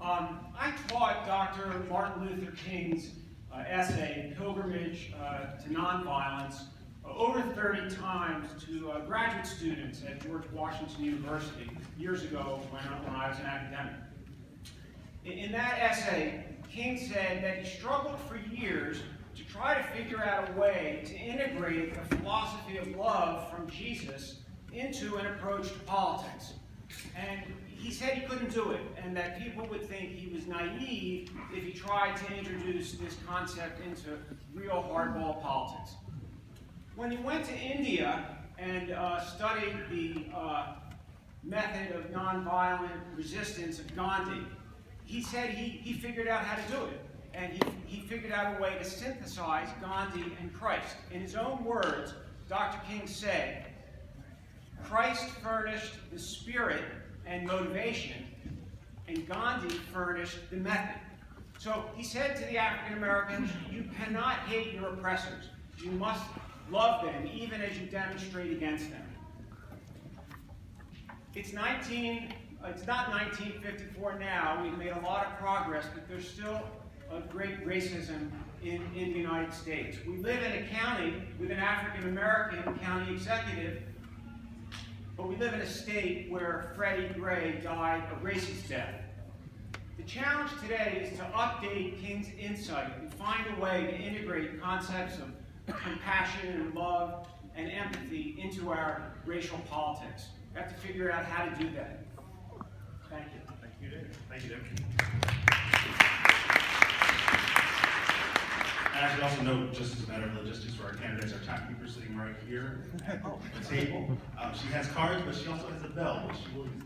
I taught Dr. Martin Luther King's essay, Pilgrimage to Nonviolence, over 30 times to graduate students at George Washington University years ago when I was an academic. In that essay, King said that he struggled for years to try to figure out a way to integrate the philosophy of love from Jesus into an approach to politics. And he said he couldn't do it, and that people would think he was naive if he tried to introduce this concept into real hardball politics. When he went to India and studied the method of nonviolent resistance of Gandhi, he said he figured out how to do it. And he figured out a way to synthesize Gandhi and Christ. In his own words, Dr. King said, Christ furnished the spirit and motivation, and Gandhi furnished the method. So he said to the African Americans, you cannot hate your oppressors. You must love them, even as you demonstrate against them. It's not 1954 now. We've made a lot of progress, but there's still a great racism in the United States. We live in a county with an African American county executive, but we live in a state where Freddie Gray died a racist death. The challenge today is to update King's insight and find a way to integrate concepts of compassion and love and empathy into our racial politics. We have to figure out how to do that. Thank you. Thank you, David. Thank you, David. And I should also note, just as a matter of logistics for our candidates, our timekeeper sitting right here at the table. She has cards, but she also has a bell, which she will use.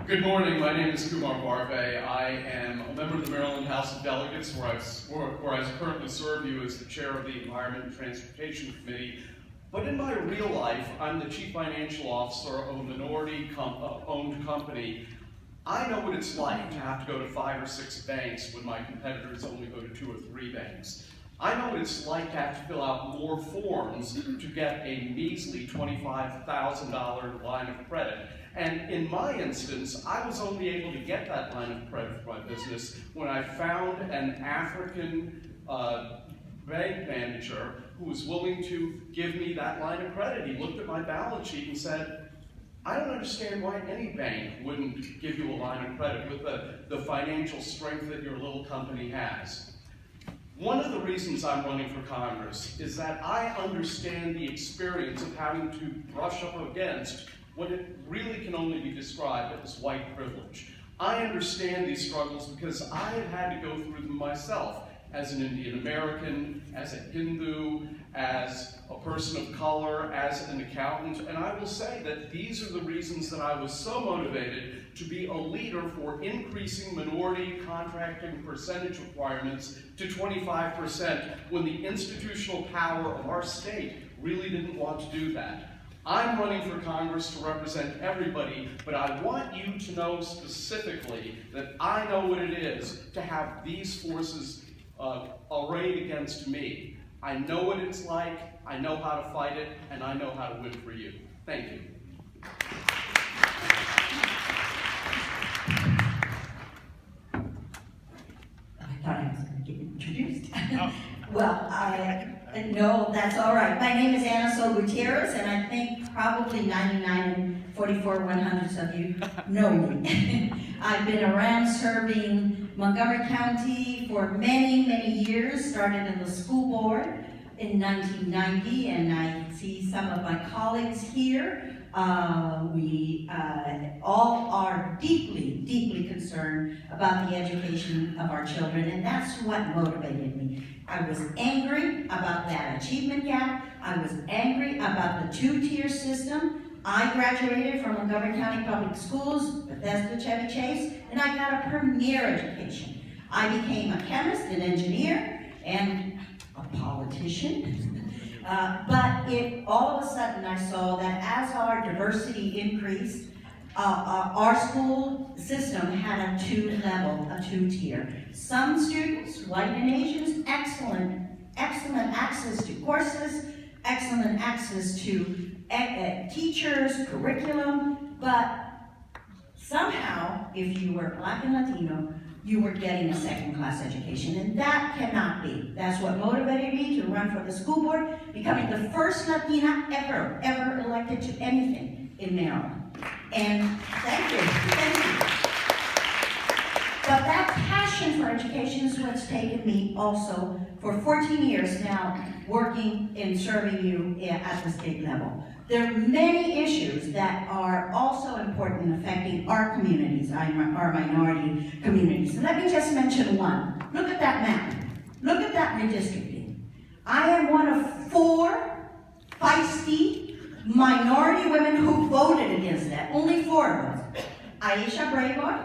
Good morning. My name is Kumar Barve. I am a member of the Maryland House of Delegates, where I currently serve you as the chair of the Environment and Transportation Committee. But in my real life, I'm the chief financial officer of a minority-owned company. I know what it's like to have to go to 5 or 6 banks when my competitors only go to 2 or 3 banks. I know what it's like to have to fill out more forms to get a measly $25,000 line of credit. And in my instance, I was only able to get that line of credit for my business when I found an African bank manager who was willing to give me that line of credit. He looked at my balance sheet and said, I don't understand why any bank wouldn't give you a line of credit with the financial strength that your little company has. One of the reasons I'm running for Congress is that I understand the experience of having to brush up against what it really can only be described as white privilege. I understand these struggles because I have had to go through them myself as an Indian American, as a Hindu, as a person of color, as an accountant, and I will say that these are the reasons that I was so motivated to be a leader for increasing minority contracting percentage requirements to 25% when the institutional power of our state really didn't want to do that. I'm running for Congress to represent everybody, but I want you to know specifically that I know what it is to have these forces arrayed against me. I know what it's like, I know how to fight it, and I know how to win for you. Thank you. I thought I was going to get introduced. Well, no, that's all right. My name is Ana Sol Gutierrez, and I think probably 99 and 44 100ths of you know me. I've been around serving Montgomery County for many, many years, started in the school board in 1990, and I see some of my colleagues here. We all are deeply, deeply concerned about the education of our children, and that's what motivated me. I was angry about that achievement gap. I was angry about the 2-tier system. I graduated from Montgomery County Public Schools, Bethesda, Chevy Chase, and I got a premier education. I became a chemist, an engineer, and a politician. But all of a sudden I saw that as our diversity increased, our school system had a 2-tier. Some students, white and Asians, excellent access to courses, excellent access to teachers, curriculum, but somehow if you were Black and Latino, you were getting a second-class education, and that cannot be. That's what motivated me to run for the school board, becoming the first Latina ever elected to anything in Maryland. And thank you. But that passion for education is what's taken me also for 14 years now, working and serving you at the state level. There are many issues that are also important in affecting our communities, our minority communities. And let me just mention one. Look at that map. Look at that redistricting. I am one of 4 feisty minority women who voted against that. Only 4 of us. Aisha Brayboy,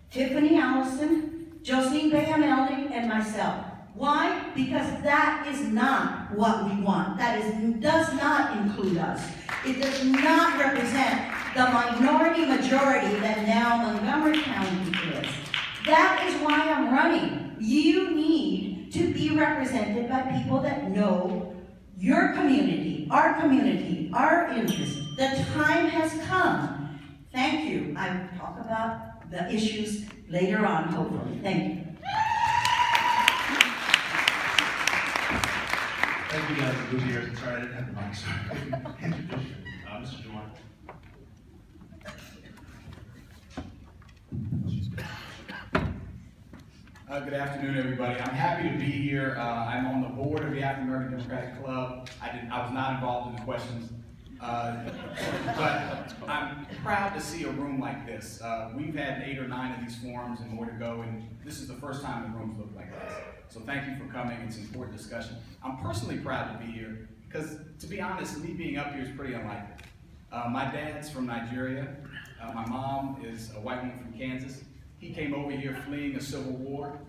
Tiffany Allison, Jocelyn Bayham-Elding, and myself. Why? Because that is not what we want. That does not include us. It does not represent the minority majority that now Montgomery County is. That is why I'm running. You need to be represented by people that know your community, our interests. The time has come. Thank you. I will talk about the issues later on, hopefully. Thank you. Thank you guys for being here. Sorry, I didn't have the mic. Sorry. Mr. Juwan. Good afternoon, everybody. I'm happy to be here. I'm on the board of the African American Democratic Club. I was not involved in the questions, but I'm proud to see a room like this. We've had 8 or 9 of these forums and more to go, and this is the first time the rooms look like this. So thank you for coming. It's an important discussion. I'm personally proud to be here because, to be honest, me being up here is pretty unlikely. My dad's from Nigeria. My mom is a white woman from Kansas. He came over here fleeing a civil war,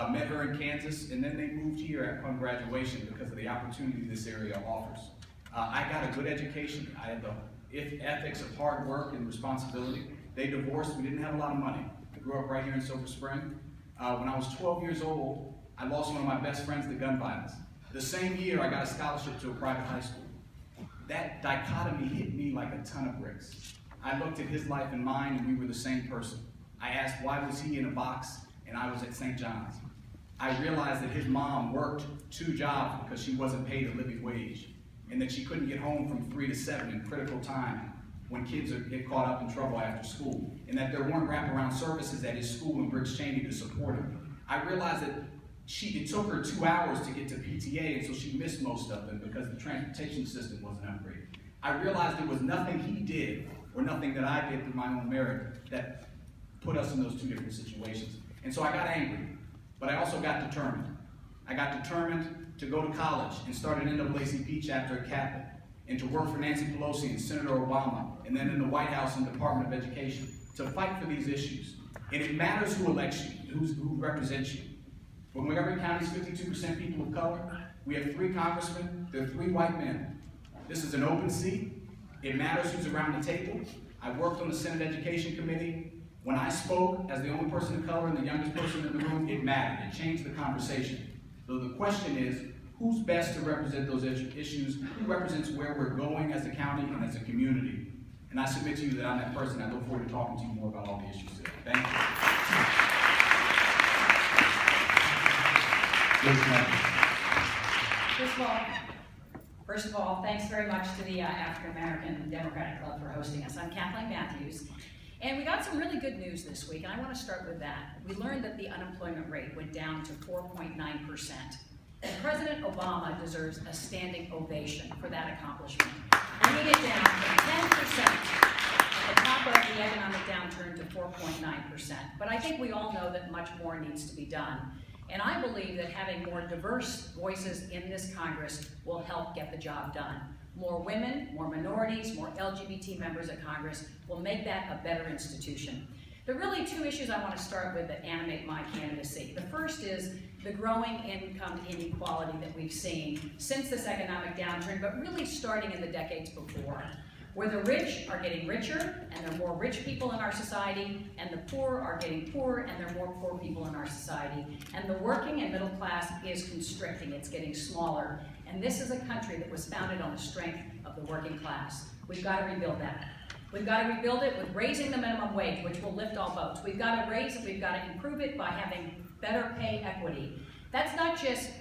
met her in Kansas, and then they moved here upon graduation because of the opportunity this area offers. I got a good education. I had the ethics of hard work and responsibility. They divorced. We didn't have a lot of money. I grew up right here in Silver Spring. When I was 12 years old, I lost one of my best friends to gun violence. The same year, I got a scholarship to a private high school. That dichotomy hit me like a ton of bricks. I looked at his life and mine, and we were the same person. I asked, why was he in a box and I was at St. John's? I realized that his mom worked 2 jobs because she wasn't paid a living wage, and that she couldn't get home from 3 to 7 in critical time when kids get caught up in trouble after school, and that there weren't wraparound services at his school in Briggs Cheney to support him. I realized that it took her 2 hours to get to PTA, and so she missed most of them because the transportation system wasn't upgraded. I realized there was nothing he did or nothing that I did through my own merit that put us in those 2 different situations. And so I got angry, but I also got determined. I got determined to go to college and start an NAACP chapter at Catholic, and to work for Nancy Pelosi and Senator Obama, and then in the White House and Department of Education, to fight for these issues. And it matters who elects you, who represents you. When Montgomery County is 52% people of color, we have 3 congressmen, there are 3 white men. This is an open seat. It matters who's around the table. I worked on the Senate Education Committee. When I spoke as the only person of color and the youngest person in the room, it mattered. It changed the conversation. So the question is, who's best to represent those issues? Who represents where we're going as a county and as a community? And I submit to you that I'm that person. I look forward to talking to you more about all the issues today. Thank you. First of all, thanks very much to the African American Democratic Club for hosting us. I'm Kathleen Matthews, and we got some really good news this week, and I want to start with that. We learned that the unemployment rate went down to 4.9%. And President Obama deserves a standing ovation for that accomplishment, bringing it down from 10% at the top of the economic downturn to 4.9%. But I think we all know that much more needs to be done. And I believe that having more diverse voices in this Congress will help get the job done. More women, more minorities, more LGBT members of Congress will make that a better institution. There are really 2 issues I want to start with that animate my candidacy. The first is the growing income inequality that we've seen since this economic downturn, but really starting in the decades before, where the rich are getting richer, and there are more rich people in our society, and the poor are getting poorer, and there are more poor people in our society. And the working and middle class is constricting, it's getting smaller. And this is a country that was founded on the strength of the working class. We've got to rebuild that. We've got to rebuild it with raising the minimum wage, which will lift all boats. We've got to raise it, we've got to improve it by having better pay equity. That's not just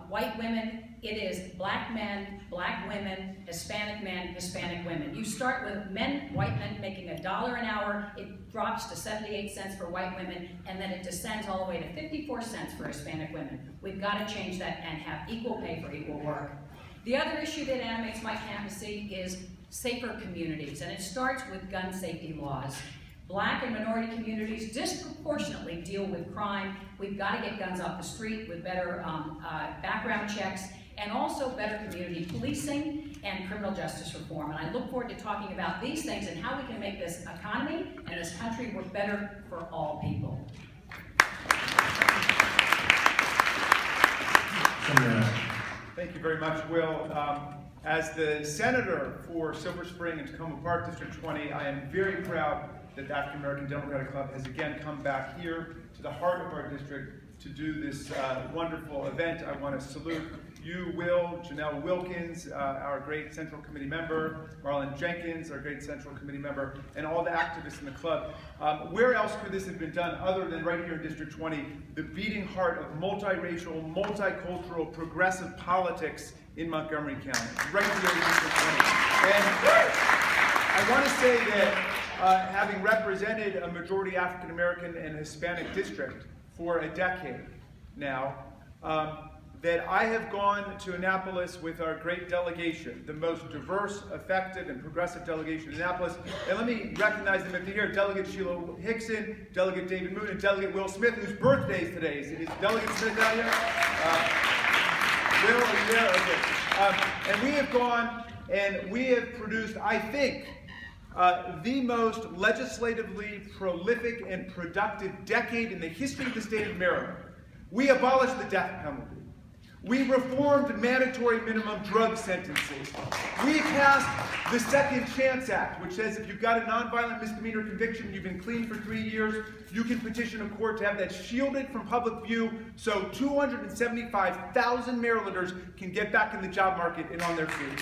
white women, it is black men, black women, Hispanic men, Hispanic women. You start with men, white men making $1 an hour, it drops to 78 cents for white women, and then it descends all the way to 54 cents for Hispanic women. We've got to change that and have equal pay for equal work. The other issue that animates my candidacy is safer communities, and it starts with gun safety laws. Black and minority communities disproportionately deal with crime. We've got to get guns off the street with better background checks, and also better community policing and criminal justice reform. And I look forward to talking about these things and how we can make this economy and this country work better for all people. Thank you very much, Will. As the senator for Silver Spring and Tacoma Park District 20, I am very proud that the African American Democratic Club has again come back here to the heart of our district to do this wonderful event. I want to salute you, Will, Janelle Wilkins, our great Central Committee member, Marlon Jenkins, our great Central Committee member, and all the activists in the club. Where else could this have been done other than right here in District 20, the beating heart of multiracial, multicultural, progressive politics in Montgomery County, right here in District 20. And I want to say that having represented a majority African American and Hispanic district for a decade now, that I have gone to Annapolis with our great delegation, the most diverse, effective, and progressive delegation in Annapolis. And let me recognize them if they're here. Delegate Sheila Hickson, Delegate David Moon, and Delegate Will Smith, whose birthday is today. Is Delegate Smith out here? Will, are you there? Okay. And we have gone and we have produced, I think, the most legislatively prolific and productive decade in the history of the state of Maryland. We abolished the death penalty. We reformed mandatory minimum drug sentences. We passed the Second Chance Act, which says if you've got a nonviolent misdemeanor conviction, you've been clean for 3 years, you can petition a court to have that shielded from public view so 275,000 Marylanders can get back in the job market and on their feet.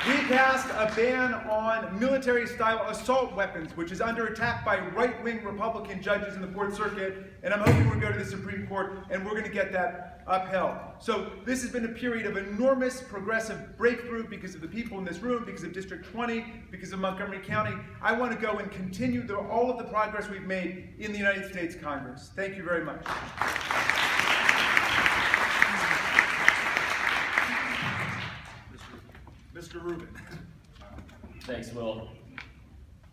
We passed a ban on military-style assault weapons, which is under attack by right-wing Republican judges in the Fourth Circuit, and I'm hoping we'll go to the Supreme Court, and we're going to get that upheld. So this has been a period of enormous progressive breakthrough because of the people in this room, because of District 20, because of Montgomery County. I want to go and continue all of the progress we've made in the United States Congress. Thank you very much. Mr. Rubin. Thanks, Will.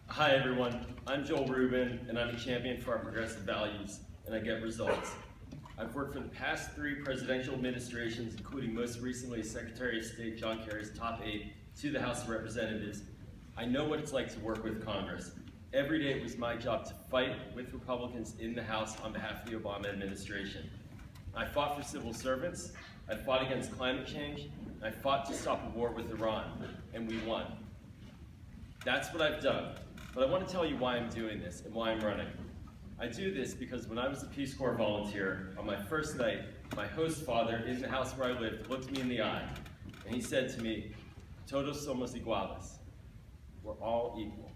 Hi, everyone. I'm Joel Rubin, and I'm a champion for our progressive values, and I get results. I've worked for the past 3 presidential administrations, including most recently Secretary of State John Kerry's top 8 to the House of Representatives. I know what it's like to work with Congress. Every day it was my job to fight with Republicans in the House on behalf of the Obama administration. I fought for civil servants, I fought against climate change, I fought to stop a war with Iran, and we won. That's what I've done. But I want to tell you why I'm doing this and why I'm running. I do this because when I was a Peace Corps volunteer, on my first night, my host father in the house where I lived looked me in the eye, and he said to me, "Todos somos iguales." We're all equal.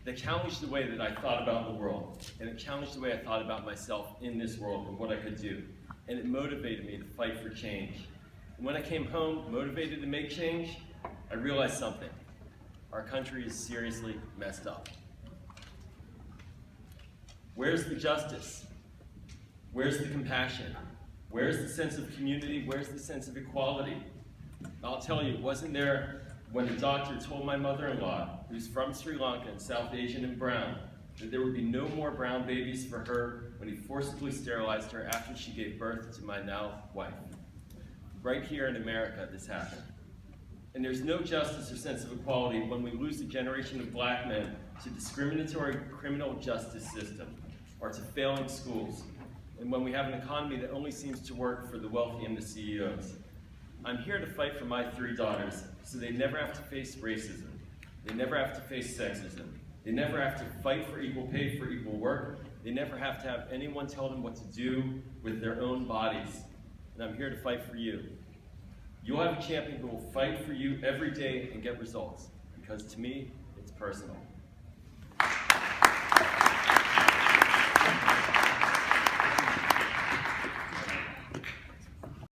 That challenged the way that I thought about the world, and it challenged the way I thought about myself in this world and what I could do. And it motivated me to fight for change. And when I came home, motivated to make change, I realized something. Our country is seriously messed up. Where's the justice? Where's the compassion? Where's the sense of community? Where's the sense of equality? I'll tell you, it wasn't there when the doctor told my mother-in-law, who's from Sri Lanka and South Asian and brown, that there would be no more brown babies for her when he forcibly sterilized her after she gave birth to my now wife. Right here in America, this happened. And there's no justice or sense of equality when we lose a generation of black men to discriminatory criminal justice system or to failing schools, and when we have an economy that only seems to work for the wealthy and the CEOs. I'm here to fight for my 3 daughters so they never have to face racism, they never have to face sexism, they never have to fight for equal pay for equal work, they never have to have anyone tell them what to do with their own bodies. And I'm here to fight for you. You'll have a champion who will fight for you every day and get results, because to me, it's personal.